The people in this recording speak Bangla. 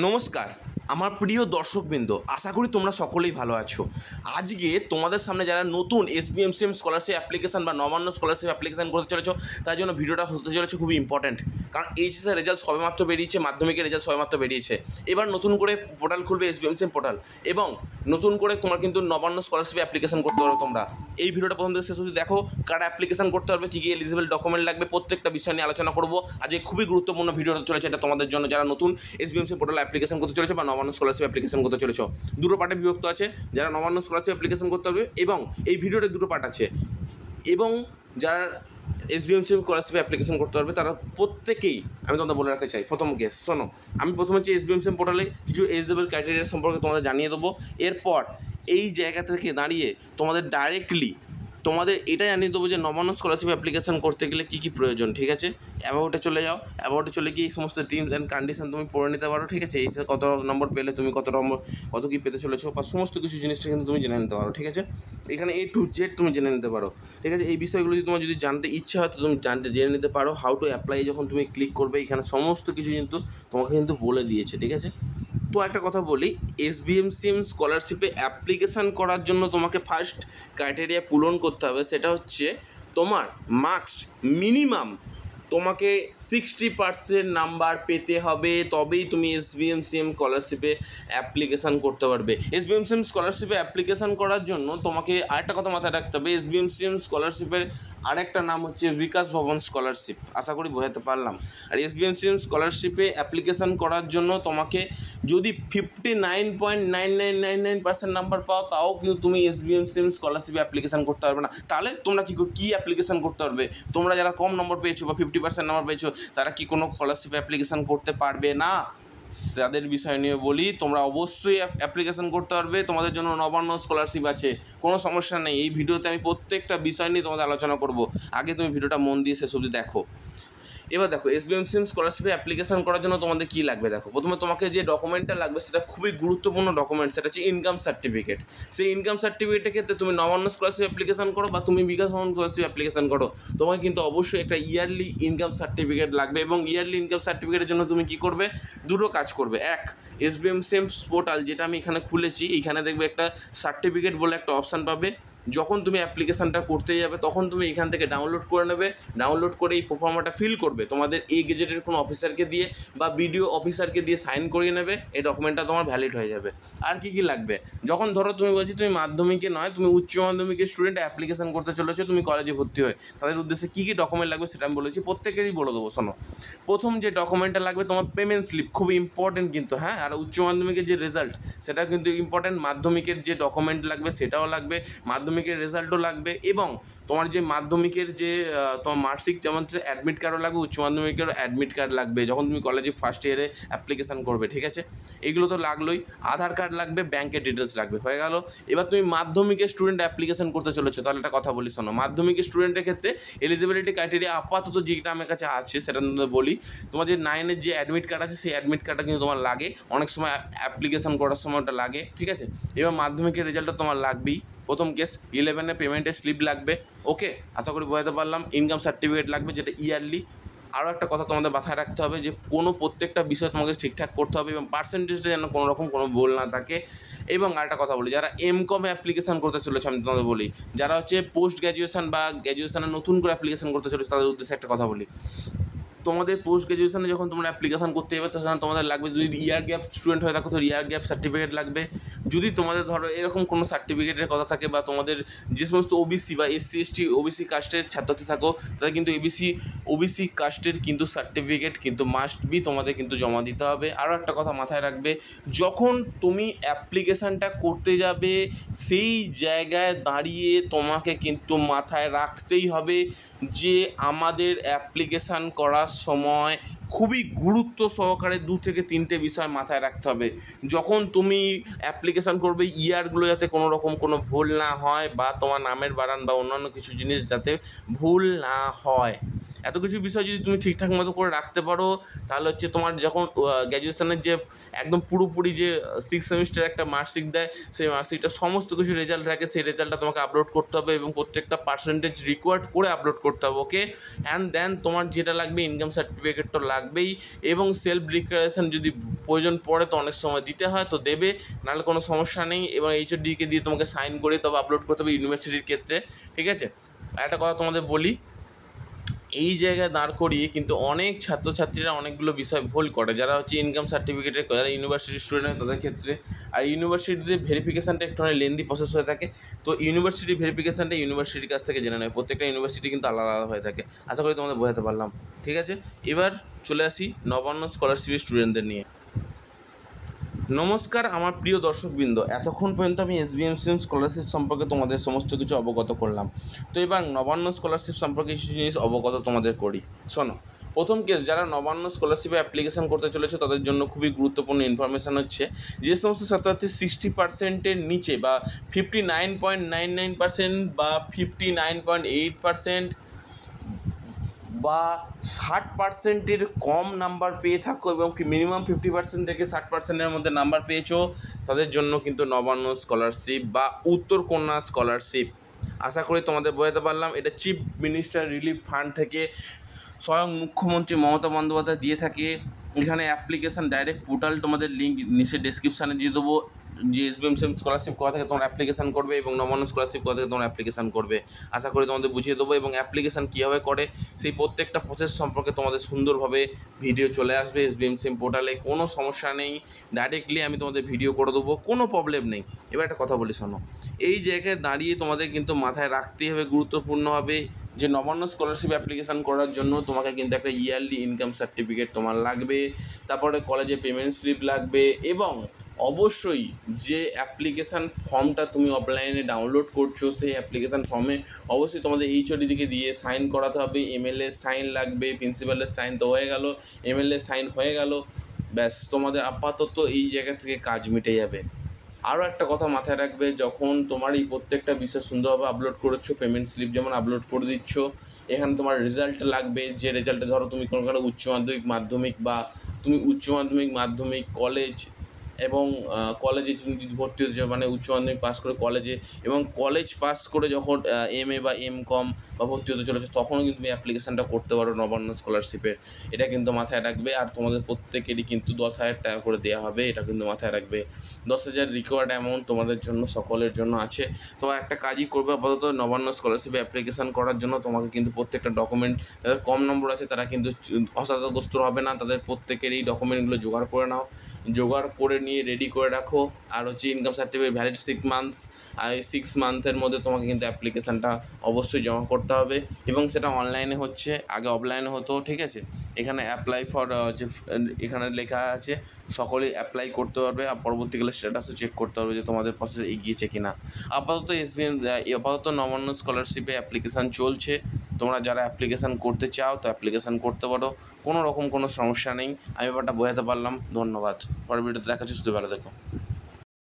নমস্কার আমার প্রিয় দর্শকবৃন্দ, আশা করি তোমরা সকলেই ভালো আছো। আজকে তোমাদের সামনে যারা নতুন এসবিএমসিএম স্কলারশিপ অ্যাপ্লিকেশন বা নবান্ন স্কলারশিপ অ্যাপ্লিকেশন করতে চলেছো, তার জন্য ভিডিওটা হতে চলেছে খুবই ইম্পর্ট্যান্ট। কারণ এইচএসের রেজাল্ট সবেমাত্র বেরিয়েছে, মাধ্যমিকের রেজাল্ট সবেমাত্র বেরিয়েছে। এবার নতুন করে পোর্টাল খুলবে এসবিএমসিএম পোর্টাল, এবং নতুন করে তোমার কিন্তু নবান্ন স্কলারশিপ অ্যাপ্লিকেশন করতে পারো তোমরা। এই ভিডিওটা প্রথম থেকে শেষ অবধি দেখো, কারা অ্যাপ্লিকেশন করতে পারবে, কী কী এলিজিবল ডকুমেন্ট লাগবে, প্রত্যেকটা বিষয় নিয়ে আলোচনা করবো। আজকে খুবই গুরুত্বপূর্ণ ভিডিও হতে চলেছে এটা তোমাদের জন্য, যারা নতুন এসবিএমসি পোর্টাল অ্যাপ্লিকেশন করতে চলেছে বা নবান্ন স্কলারশিপ অ্যাপ্লিকেশন করতে চলেছ। দুটো পার্টে বিভক্ত আছে, যারা নবান্ন স্কলারশিপ অ্যাপ্লিকেশন করতে হবে, এবং এই ভিডিওতে দুটো পার্ট আছে, এবং যারা এসবিএমসি স্কলারশিপ অ্যাপ্লিকেশন করতে পারবে তারা প্রত্যেকেই আমি তোমাদের বলে রাখতে চাই। প্রথম কেস শোনো, আমি প্রথমে হচ্ছে এসবিএমসি পোর্টালে কিছু এলিজিবল ক্রাইটেরিয়া সম্পর্কে তোমাদের জানিয়ে দেবো। এরপর এই জায়গা থেকে দাঁড়িয়ে তোমাদের ডাইরেক্টলি তোমাদের এটা জানিয়ে দেবো যে নবান্ন স্কলারশিপ অ্যাপ্লিকেশন করতে গেলে কী কী প্রয়োজন। ঠিক আছে, অ্যাবাউটে চলে যাও, অ্যাবাউটে চলে গিয়ে এই সমস্ত টার্মস অ্যান্ড কন্ডিশন তুমি পড়ে নিতে পারো। ঠিক আছে, এই কত নম্বর পেলে তুমি কত কী পেতে চলেছো বা সমস্ত কিছু জিনিসটা কিন্তু তুমি জেনে নিতে পারো। ঠিক আছে, এখানে A to Z তুমি জেনে নিতে পারো। ঠিক আছে, এই বিষয়গুলো যদি তোমার যদি জানতে ইচ্ছা হয় তো তুমি জেনে নিতে পারো। হাউ টু অ্যাপ্লাই যখন তুমি ক্লিক করবে, এখানে সমস্ত কিছু কিন্তু তোমাকে কিন্তু বলে দিয়েছে। ঠিক আছে, তো একটা কথা বলি, এসবিএমসিএম স্কলারশিপে অ্যাপ্লিকেশান করার জন্য তোমাকে ফার্স্ট ক্রাইটেরিয়া পূরণ করতে হবে, সেটা হচ্ছে তোমার মার্কস মিনিমাম তোমাকে 60% নাম্বার পেতে হবে, তবেই তুমি এসবিএমসিএম স্কলারশিপে অ্যাপ্লিকেশান করতে পারবে। এসবিএমসিএম স্কলারশিপে অ্যাপ্লিকেশান করার জন্য তোমাকে আরেকটা কথা মাথায় রাখতে হবে, এসবিএমসিএম স্কলারশিপের আরেকটা নাম হচ্ছে বিকাশ ভবন স্কলারশিপ। আশা করি বোঝাতে পারলাম। আর এসবিএমসিএম স্কলারশিপে অ্যাপ্লিকেশান করার জন্য তোমাকে যদি 59.9999% নাম্বার পাও, তাও কিন্তু তুমি এসবিএমসিএম স্কলারশিপে অ্যাপ্লিকেশান করতে পারবে না। তাহলে তোমরা কী অ্যাপ্লিকেশান করতে পারবে? তোমরা যারা কম নম্বর পেয়েছো বা 50% নাম্বার পেয়েছো, তারা কি কোনো স্কলারশিপে অ্যাপ্লিকেশান করতে পারবে না? তাদের বিষয় নিয়ে বলি, তোমরা অবশ্যই অ্যাপ্লিকেশান করতে পারবে। তোমাদের জন্য নবান্ন স্কলারশিপ আছে, কোনো সমস্যা নেই। এই ভিডিওতে আমি প্রত্যেকটা বিষয় নিয়ে তোমাদের আলোচনা করব। আগে তুমি ভিডিওটা মন দিয়ে শেষ অবধি দেখো। এবার দেখো, এসবিএমসিএম স্কলারশিপে অ্যাপ্লিকেশান করার জন্য তোমাদের কী লাগবে দেখো। প্রথমে তোমাকে যে ডকুমেন্টটা লাগবে সেটা খুবই গুরুত্বপূর্ণ ডকুমেন্ট, সেটা হচ্ছে ইনকাম সার্টিফিকেট। সেই ইনকাম সার্টিফিকেটের ক্ষেত্রে তুমি নবান্ন স্কলারশিপ অ্যাপ্লিকেশান করো বা তুমি বিকাশ ভবন স্কলারশিপ অ্যাপ্লিকেশান করো, তোমাকে কিন্তু অবশ্যই একটা ইয়ারলি ইনকাম সার্টিফিকেট লাগবে। এবং ইয়ারলি ইনকাম সার্টিফিকেটের জন্য তুমি কী করবে? দুটো কাজ করবে। এক, এসবিএমসিএম পোর্টাল যেটা আমি এখানে খুলেছি, এইখানে দেখবে একটা সার্টিফিকেট বলে একটা অপশান পাবে। যখন তুমি অ্যাপ্লিকেশানটা করতে যাবে তখন তুমি এখান থেকে ডাউনলোড করে নেবে। ডাউনলোড করে এই প্রোফর্মাটা ফিল করবে, তোমাদের এই গেজেটের কোনো অফিসারকে দিয়ে বা বিডিও অফিসারকে দিয়ে সাইন করিয়ে নেবে। এই ডকুমেন্টটা তোমার ভ্যালিড হয়ে যাবে। আর কী কী লাগবে? যখন ধরো তুমি বলছি তুমি মাধ্যমিকে নয়, তুমি উচ্চ মাধ্যমিকের স্টুডেন্ট অ্যাপ্লিকেশান করতে চলেছো, তুমি কলেজে ভর্তি হয়, তাদের উদ্দেশ্যে কী কী ডকুমেন্ট লাগবে সেটা আমি বলেছি, প্রত্যেকেরই বলে দেবো। শোনো, প্রথম যে ডকুমেন্টটা লাগবে তোমার পেমেন্ট স্লিপ, খুব ইম্পর্টেন্ট কিন্তু। হ্যাঁ, আর উচ্চ মাধ্যমিকের যে রেজাল্ট সেটা কিন্তু ইম্পর্টেন্ট। মাধ্যমিকের যে ডকুমেন্ট লাগবে সেটাও লাগবে, মাধ্যমিকের রেজাল্টও লাগবে, এবং তোমার যে মাধ্যমিকের যে তোমার মার্কশিট, যেমন অ্যাডমিট কার্ডও লাগবে, উচ্চ মাধ্যমিকেরও অ্যাডমিট কার্ড লাগবে যখন তুমি কলেজে ফার্স্ট ইয়ারে অ্যাপ্লিকেশান করবে। ঠিক আছে, এগুলো তো লাগলোই। আধার কার্ড লাগবে, ব্যাংকের ডিটেলস লাগবে, হয়ে গেল। এবার তুমি মাধ্যমিকের স্টুডেন্ট অ্যাপ্লিকেশান করতে চলেছো, তাহলে একটা কথা বলি শোনো। মাধ্যমিকের স্টুডেন্টের ক্ষেত্রে এলিজিবিলিটি ক্রাইটেরিয়া আপাতত যেটা আমার কাছে আছে সেটা বলি। তোমার যে 9-এর যে অ্যাডমিট কার্ড আছে সেই অ্যাডমিট কার্ডটা কিন্তু তোমার লাগে, অনেক সময় অ্যাপ্লিকেশান করার সময় ওটা লাগে। ঠিক আছে, এবার মাধ্যমিকের রেজাল্টটা তোমার লাগবেই। প্রথম কেস 11-এর পেমেন্টের স্লিপ লাগবে। ওকে, আশা করি বোঝাতে পারলাম। ইনকাম সার্টিফিকেট লাগবে, যেটা ইয়ারলি। আরও একটা কথা তোমাদের মাথায় রাখতে হবে যে প্রত্যেকটা বিষয় তোমাকে ঠিকঠাক করতে হবে, এবং পার্সেন্টেজটা যেন কোনো রকম কোনো ভুল না থাকে। এবং আরেকটা কথা বলি, যারা এমকমে অ্যাপ্লিকেশান করতে চলেছে আমি তোমাদের বলি, যারা হচ্ছে পোস্ট গ্র্যাজুয়েশন বা গ্র্যাজুয়েশনে নতুন করে অ্যাপ্লিকেশান করতে চলেছে, তাদের উদ্দেশ্যে একটা কথা বলি। তোমাদের পোস্ট গ্র্যাজুয়েশনে যখন তোমরা অ্যাপ্লিকেশান করতে যাবে তখন তোমাদের লাগবে, যদি ইয়ার গ্যাপ স্টুডেন্ট হয়ে থাকো তো ইয়ার গ্যাপ সার্টিফিকেট লাগবে। যদি তোমাদের ধরো এরকম কোনো সার্টিফিকেটের কথা থাকে, বা তোমাদের যে সমস্ত ওবিসি বা SC ST ওবিসি কাস্টের ছাত্রছাত্রী থাকো, তাদের কিন্তু ওবিসি কাস্টের কিন্তু সার্টিফিকেট কিন্তু মাস্ট বি তোমাদের কিন্তু জমা দিতে হবে। আরও একটা কথা মাথায় রাখবে, যখন তুমি অ্যাপ্লিকেশানটা করতে যাবে সেই জায়গায় দাঁড়িয়ে তোমাকে কিন্তু মাথায় রাখতেই হবে যে আমাদের অ্যাপ্লিকেশান করার সময় খুবই গুরুত্ব সহকারে 2 থেকে 3টে বিষয় মাথায় রাখতে হবে। যখন তুমি অ্যাপ্লিকেশান করবে, ইয়ারগুলো যাতে কোনো রকম কোনো ভুল না হয়, বা তোমার নামের বানান বা অন্যান্য কিছু জিনিস যাতে ভুল না হয়। এত কিছু বিষয় যদি তুমি ঠিকঠাক মতো করে রাখতে পারো, তাহলে হচ্ছে তোমার যখন গ্র্যাজুয়েশনের যে একদম পুরোপুরি যে 6 সেমিস্টার একটা মার্কশিট দেয়, সেই মার্কশিটটা সমস্ত কিছু রেজাল্ট থাকে, সেই রেজাল্টটা তোমাকে আপলোড করতে হবে এবং প্রত্যেকটা পার্সেন্টেজ রিকোয়ার্ড করে আপলোড করতে হবে। ওকে, অ্যান্ড দেন তোমার যেটা লাগবে ইনকাম সার্টিফিকেট তো লাগবেই, এবং সেলফ ডিক্লারেশন যদি প্রয়োজন পড়ে তো অনেক সময় দিতে হয়, তো দেবে, নাহলে কোনো সমস্যা নেই। এবং এইচওডিকে দিয়ে তোমাকে সাইন করে তবে আপলোড করতে হবে ইউনিভার্সিটির ক্ষেত্রে, ঠিক আছে। একটা কথা তোমাদের বলি, এই জায়গায় দাঁড় করিয়ে কিন্তু অনেক ছাত্রছাত্রীরা অনেকগুলো বিষয় ভুল করে, যারা হচ্ছে ইনকাম সার্টিফিকেটের, যারা ইউনিভার্সিটির স্টুডেন্ট হয় তাদের ক্ষেত্রে। আর ইউনিভার্সিটিতে ভেরিফিকেশানটা একটু লেন্দি প্রসেস হয়ে থাকে, তো ইউনিভার্সিটি ভেরিফিকেশানটা ইউনিভার্সিটির কাছ থেকে জেনে নেয়, প্রত্যেকটা ইউনিভার্সিটি কিন্তু আলাদা আলাদা হয়ে থাকে। আশা করি তোমাদের বোঝাতে পারলাম, ঠিক আছে। এবার চলে আসি নবান্ন স্কলারশিপের স্টুডেন্টদের নিয়ে। নমস্কার আমার প্রিয় দর্শকবৃন্দ, এতক্ষণ পর্যন্ত আমি এসবিএমসিএম স্কলারশিপ সম্পর্কে তোমাদের সমস্ত কিছু অবগত করলাম। তো এবার নবান্ন স্কলারশিপ সম্পর্কে কিছু জিনিস অবগত তোমাদের করি। শোনো, প্রথম কেস, যারা নবান্ন স্কলারশিপে অ্যাপ্লিকেশান করতে চলেছে তাদের জন্য খুবই গুরুত্বপূর্ণ ইনফরমেশান হচ্ছে, যে সমস্ত ছাত্রছাত্রী 60%-এর নিচে বা 59.99% বা 59.8% বা 60%-এর কম নাম্বার পেয়ে থাকো এবং মিনিমাম 50% থেকে 60%-এর মধ্যে নাম্বার পেয়েছো, তাদের জন্য কিন্তু নবান্ন স্কলারশিপ বা উত্তর কন্যা স্কলারশিপ, আশা করি তোমাদের বোঝাতে পারলাম। এটা চিফ মিনিস্টার রিলিফ ফান্ড থেকে স্বয়ং মুখ্যমন্ত্রী মমতা বন্দ্যোপাধ্যায় দিয়ে থাকে। এখানে অ্যাপ্লিকেশান ডাইরেক্ট পোর্টাল, তোমাদের লিঙ্ক নিচে ডেসক্রিপশানে দিয়ে দেবো, যে এসবিএমসিএম স্কলারশিপ কোথা থেকে তোমরা অ্যাপ্লিকেশান করবে এবং নবান্ন স্কলারশিপ কোথা থেকে তোমরা অ্যাপ্লিকেশান করবে, আশা করি তোমাদের বুঝিয়ে দেবো। এবং অ্যাপ্লিকেশান কীভাবে করে সেই প্রত্যেকটা প্রসেস সম্পর্কে তোমাদের সুন্দরভাবে ভিডিও চলে আসবে এসবিএমসিএম পোর্টালে, কোনো সমস্যা নেই, ডাইরেক্টলি আমি তোমাদের ভিডিও করে দেবো, কোনো প্রবলেম নেই। এবার একটা কথা বলি শোনো, এই জায়গায় দাঁড়িয়ে তোমাদের কিন্তু মাথায় রাখতেই হবে গুরুত্বপূর্ণভাবে, যে নবান্ন স্কলারশিপ অ্যাপ্লিকেশান করার জন্য তোমাকে কিন্তু একটা ইয়ারলি ইনকাম সার্টিফিকেট তোমার লাগবে, তারপরে কলেজে পেমেন্ট স্লিপ লাগবে, এবং অবশ্যই যে অ্যাপ্লিকেশান ফর্মটা তুমি অফলাইনে ডাউনলোড করছো সেই অ্যাপ্লিকেশান ফর্মে অবশ্যই তোমাদের এইচওডি দিকে দিয়ে সাইন করাতে হবে, এমএলএ সাইন লাগবে, প্রিন্সিপালের সাইন তো হয়ে গেল, এমএলএ সাইন হয়ে গেল, ব্যাস তোমাদের আপাতত এই জায়গা থেকে কাজ মিটে যাবে। আরও একটা কথা মাথায় রাখবে, যখন তোমার এই প্রত্যেকটা বিষয় সুন্দরভাবে আপলোড করেছো, পেমেন্ট স্লিপ যেমন আপলোড করে দিচ্ছ, এখানে তোমার রেজাল্ট লাগবে, যে রেজাল্টে ধরো তুমি কোনো উচ্চ মাধ্যমিক, মাধ্যমিক, বা তুমি উচ্চ মাধ্যমিক, মাধ্যমিক, কলেজ এবং কলেজে তুমি যদি ভর্তি হতে চাও, মানে উচ্চ মাধ্যমিক পাস করে কলেজে, এবং কলেজ পাস করে যখন এমএ বা এমকম বা ভর্তি হতে চলেছে, তখনও কিন্তু তুমি অ্যাপ্লিকেশানটা করতে পারো নবান্ন স্কলারশিপের, এটা কিন্তু মাথায় রাখবে। আর তোমাদের প্রত্যেকেরই কিন্তু 10,000 টাকা করে দেওয়া হবে, এটা কিন্তু মাথায় রাখবে। 10,000 রিকোয়ার্ড অ্যামাউন্ট তোমাদের জন্য, সকলের জন্য আছে। তো একটা কাজই করবে, আপাতত নবান্ন স্কলারশিপে অ্যাপ্লিকেশান করার জন্য তোমাকে কিন্তু প্রত্যেকটা ডকুমেন্ট, যাদের কম নম্বর আছে তারা কিন্তু হতাশাগ্রস্ত হবে না, তাদের প্রত্যেকের এই ডকুমেন্টগুলো জোগাড় করে নাও, জোগাড় করে নিয়ে রেডি করে রাখো। আর হচ্ছে ইনকাম সার্টিফিকেট ভ্যালিড 6 মান্থ, আর এই 6 মান্থের মধ্যে তোমাকে কিন্তু অ্যাপ্লিকেশানটা অবশ্যই জমা করতে হবে, এবং সেটা অনলাইনে হচ্ছে, আগে অফলাইনে হতো, ঠিক আছে। এখানে অ্যাপ্লাই ফর যে এখানে লেখা আছে, সকলেই অ্যাপ্লাই করতে পারবে, আর পরবর্তীকালে স্ট্যাটাসও চেক করতে পারবে যে তোমাদের প্রসেস এগিয়েছে কি না। আপাতত আপাতত নবান্ন স্কলারশিপে অ্যাপ্লিকেশান চলছে, তোমরা যারা অ্যাপ্লিকেশান করতে চাও তো অ্যাপ্লিকেশান করতে পারো, কোনো রকম কোনো সমস্যা নেই। আমি ব্যাপারটা বোঝাতে পারলাম, ধন্যবাদ। পরের ভিডিওতে দেখা হচ্ছে, শুধু ভালো দেখো।